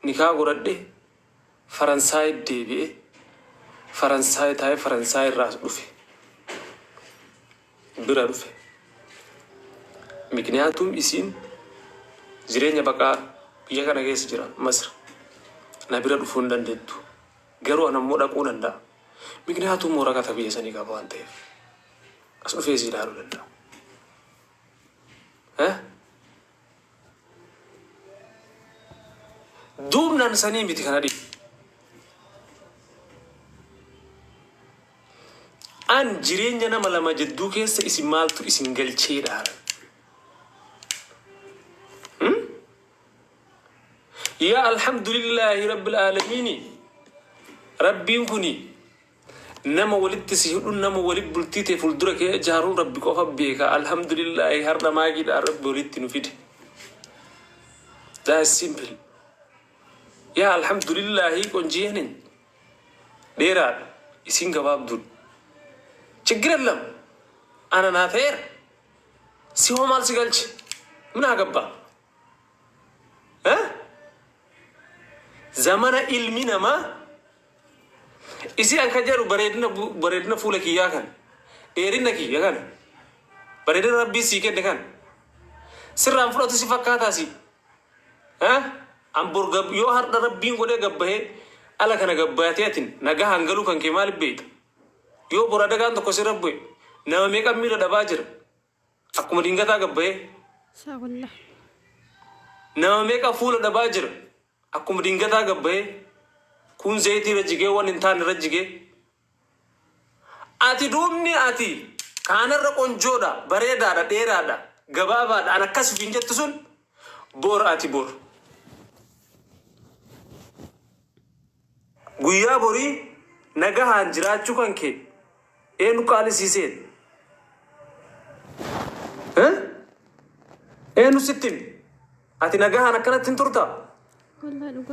nikaa godhadhe Faransaay deebi'e Faransaay taa'ee Faransaay irraas dhufe bira dhufe mikniyaatum isiin jireenya baqaa biyya kana keessa jira Masr na bira dhufuu hin dandeettu garuu anammoo dhaquu danda'a mikniyaatum waraqata biyya sanii qaba waan ta'eef as dhufee si ilaaluu danda'a. Duubnaan sanii miti kana dhibu. An jireenya nama lama jidduu keessa isin maaltu isin galchee dhaara. Yaa alhamdulillahi rabbil aalamiini. Rabbiin kuni nama walitti si hidhuun nama walit bultii ta'e fuuldura kee ijaaruun rabbi qofa beeka. Alhamdulillahi har'a maagiidha rabbi walitti nu fide. That's simple. Yaa alhamdulillahi qonjiyanin dheeraadha isin gabaabduun. ችግር የለም አናናቴር ሲሆማል ሲገልጭ ምን አገባ ዘመነ ኢልሚ ነማ እሲ አንከጀሩ በሬድነ ፉለ ኪያ ከን ኤሪነ ኪያ ከን በሬድነ ረቢ ሲከደ ከን ስራን ፍሎት ሲፈካታሲ አንቦር ገብ ዮ ሀርደ ረቢን ጎደ ገበሄ አለ ከነ ገባያቲያቲን ነጋ አንገሉ ከንኬ ማል ቤት yoo borada kan tokko sirabbe nama meeqa miira dhabaa jira akkuma dingataa gabbaye nama meeqa fuula dhabaa jira akkuma dingataa gabbaye kun zayitii irra jigee waan hin taane irra jigee ati duubni ati kaanarra qonjoodha bareedaadha dheeraadha gabaabaadha an akkas fiin jettu sun bor ati bor guyyaa borii nagahaan jiraachuu kan kee enu kali siseen enu sittin ati nagahan akkanattin turta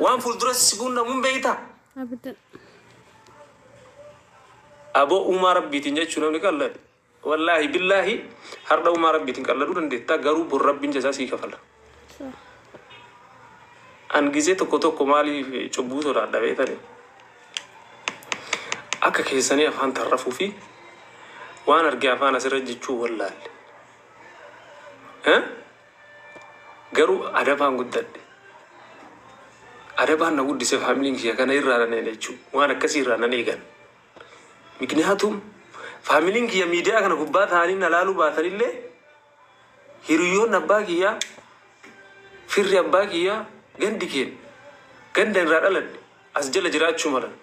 waan fuuldura sigun namun beeyta abo umar rabbiitiin jechuu namni qalladu wallahi billahi harda umar rabbiitiin qalladuu dandeetta garuu bor rabbiin jasaa sii kafala an gisee tokko maaliif cubbuu sodaadha beetani akka keessanii afaan tarrafuu fi waan argee afaan asirra jechuu wallaalle garuu adabaan guddadhe adabaan na guddise faamiliin kiyya kana irraa nan jechuu waan akkasii irraa nan eegan mikniyaatum faamiliin kiyya miidiyaa kana gubbaa ta'anii na laaluu baatanillee hiriyyoon abbaa kiyyaa firri abbaa kiyyaa gandi keen ganda irraa dhaladhe as jala jiraachuu malan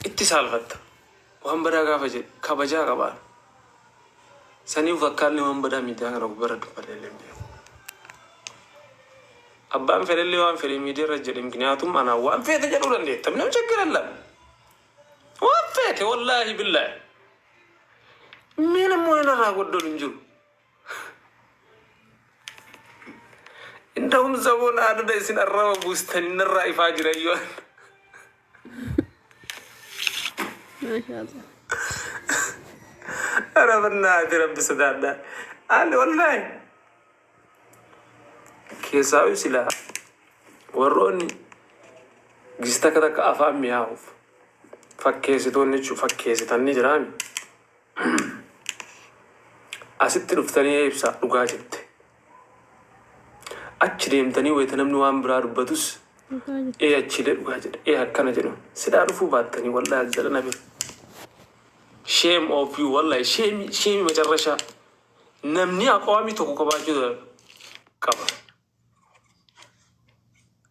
ittisalfatta waan badaa gaafa jedhe kabajaa qabaan saniif akkaallee waan badaa miidiyaa kana gubbara dubballee beeku abbaan fedhallee waan fedhe miidiyaa irra jedhe mikniyaatum anaa waan feete jedhuu dandeetta nam chaggiralla waan feete wallaahi billaahi miin immoo inarraa goddolu hin jiru indahum zaboon aadada isin arraba buustanii narraa ifaa jirayyoon ما شاء الله ربنا رب سدادا قال والله كيساوي سلا وروني جستك تك أفهم ياوف فكيسي توني شو فكيسي تاني جرامي أسيت رفتني يبسا لقاجت أشريم تاني ويتنم نوام برا ربطوس إيه أشيله لقاجت إيه هكذا جنو سدا رفو باتني والله أجلنا بير shame of you wallahi shame majarrasha namni aqwami tokko qabaachuu qaba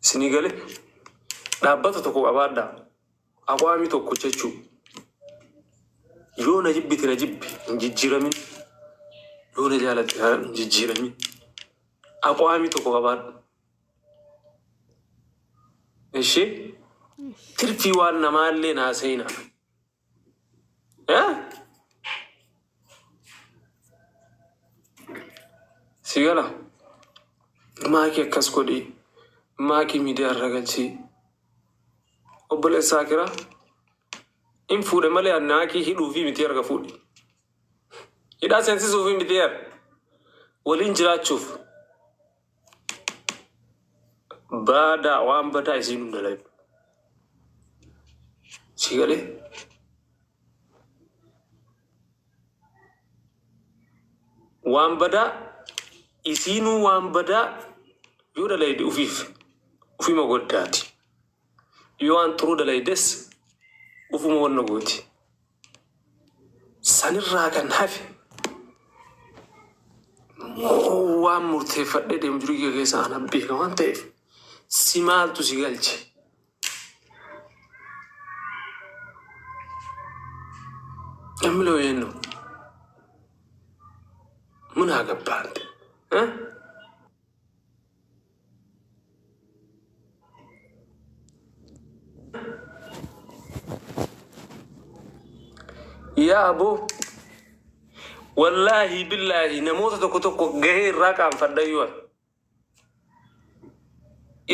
sinigale dhaabbata tokko qabaadha aqwami tokko jechuu yoo na jibbi injijjiramin yoo na jaalatti injijjiramin aqwami tokko qabaadha eshi tirfi waan namaallee naasayna sigala maaki akkas godhi maaki miidiyaa irra galchii obboleessaa kira in fuudhe malee annaakii hidhuu fi miti erga fuudhi hidhaa seensisuu fi miti waliin jiraachuuf Bada waan badaa isiin hunda laayif. Si galee waan badaa isiinuu waan badaa yoo dalayde ufima goddaati. Yoo waan xuruu dalaydes ufuma wanna gooti. Sanirraa kan hafe waan murteeffadhee deemu jiru kiyya keessa ana beeka waan ta'eef si maaltu si galche. Namni wayyennu mun haa gabbaante. Yaa aboo wallaahi billaahi namoota tokko gahee irraa qaanfadhayyuu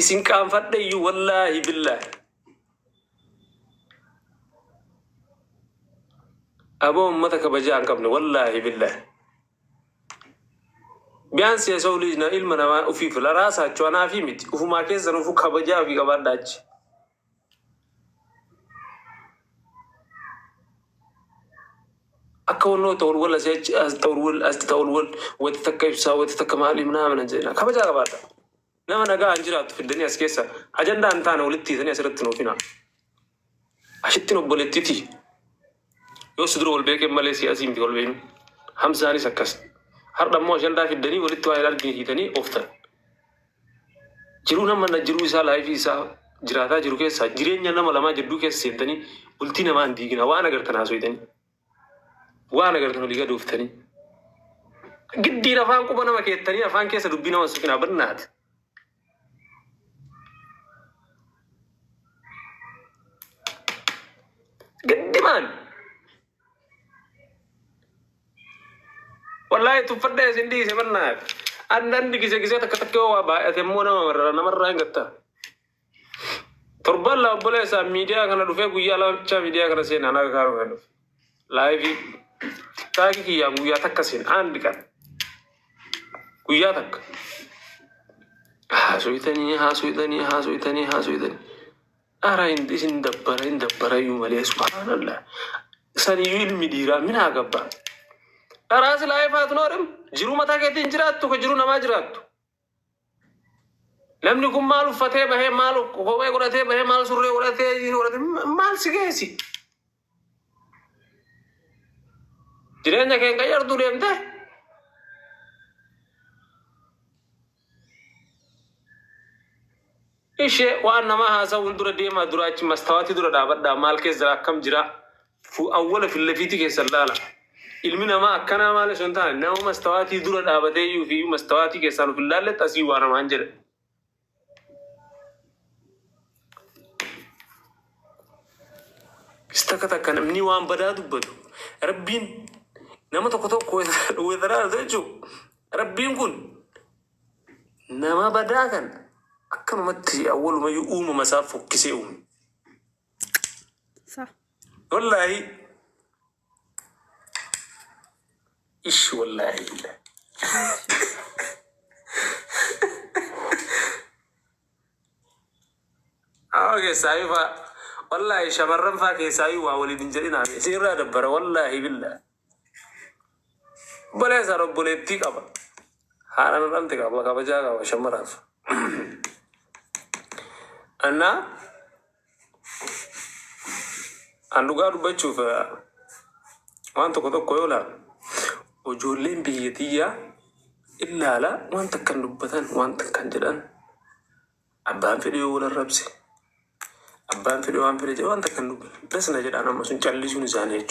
isin qaanfadhayyuu wallaahi billaahi aboo ummata kabajaa hin qabne wallaahi billaahi biyaansi yasoo liijna ilma namaa ufiif laraasaachuu anaa fi miti ufumaa keessan ufu kabajaa fi qabaadhaachi. أكون تقول ولا زيج تقول وتتكيف وتتكمالي من زينا كبجا بعدا نما نجا أنجرات في الدنيا سكيسة أجندة أنتنا ولدتي ثانية سرتنا فينا عشتنا بولدتي يوسدرو البيك ماليزيا أزيم تقول بين همزاني سكس هذا مو أجندة في الدنيا ولدتي وعلى الدنيا ثاني أفضل جرونا من جرو سال هاي في سال جراتا جرو كيس جرين ينا ملما جدو كيس سيدني ولتي نما عندي كنا وأنا قرتنا سويدني وانا قلت له لقى دوفتني قدي رفان كوبنا ما كيتني رفان كيس ربنا وسكنا برنات قدي مان والله تفرد سندي سمرنا أنا عندي كيسة تكتكوا وابا أتمونا مرة إنقطع تربى الله بلاه ميديا كنا دفع قويا لا شا ميديا كنا سين أنا كارو كنا لايف تاكي كيا قويا تكسين عندي كان قويا تك هاسويتني أرا إندي سندبرا يوم عليه سبحان الله سني علم ديرا من هاقبا أراس لايف هاتنورم جرو متا كيتين جراتو كجرو نما جراتو لم نكن مالو فتح به مالو كوبي قرأته به مال سوري قرأته مال سكيسي جرينا كين كيار دوريم ده إيش وأنا ما هذا وندور ديما دوراتي مستواتي دور دابر دامال كيس كم جرا أول في اللفيتي كيس الله ilmina ma akkana malee sontaan nama mastawaatii dura dhaabatee iyyuu fi mastawaatii keessaan of ilaalletti asii waanamaan jedhe. Takka takka namni waan badaa dubbatu rabbiin nama tokko weedaraa jechuudha. Rabbiin kun nama badaa kan akkanumatti awwalumayyuu uumama isaa fokkisee uume. Wallaahi. إيش والله إلا أوكي سايفا والله شمرن فاكي سايوا ولي دنجرين سيرا دبر والله بالله بلا سارو بولتي كابا هانا نرانتي كابا كابا جاكا وشمراف أنا قادو بچوف وانتو كتو كويولا وجولين بيتيا إلا لا وانت كان نبتان وانت كان جلان أبان فيديو ولا ربسي أبان فيديو وان فيديو وانت كان نبتان بس نجد أنا ما سنجالي سنزاني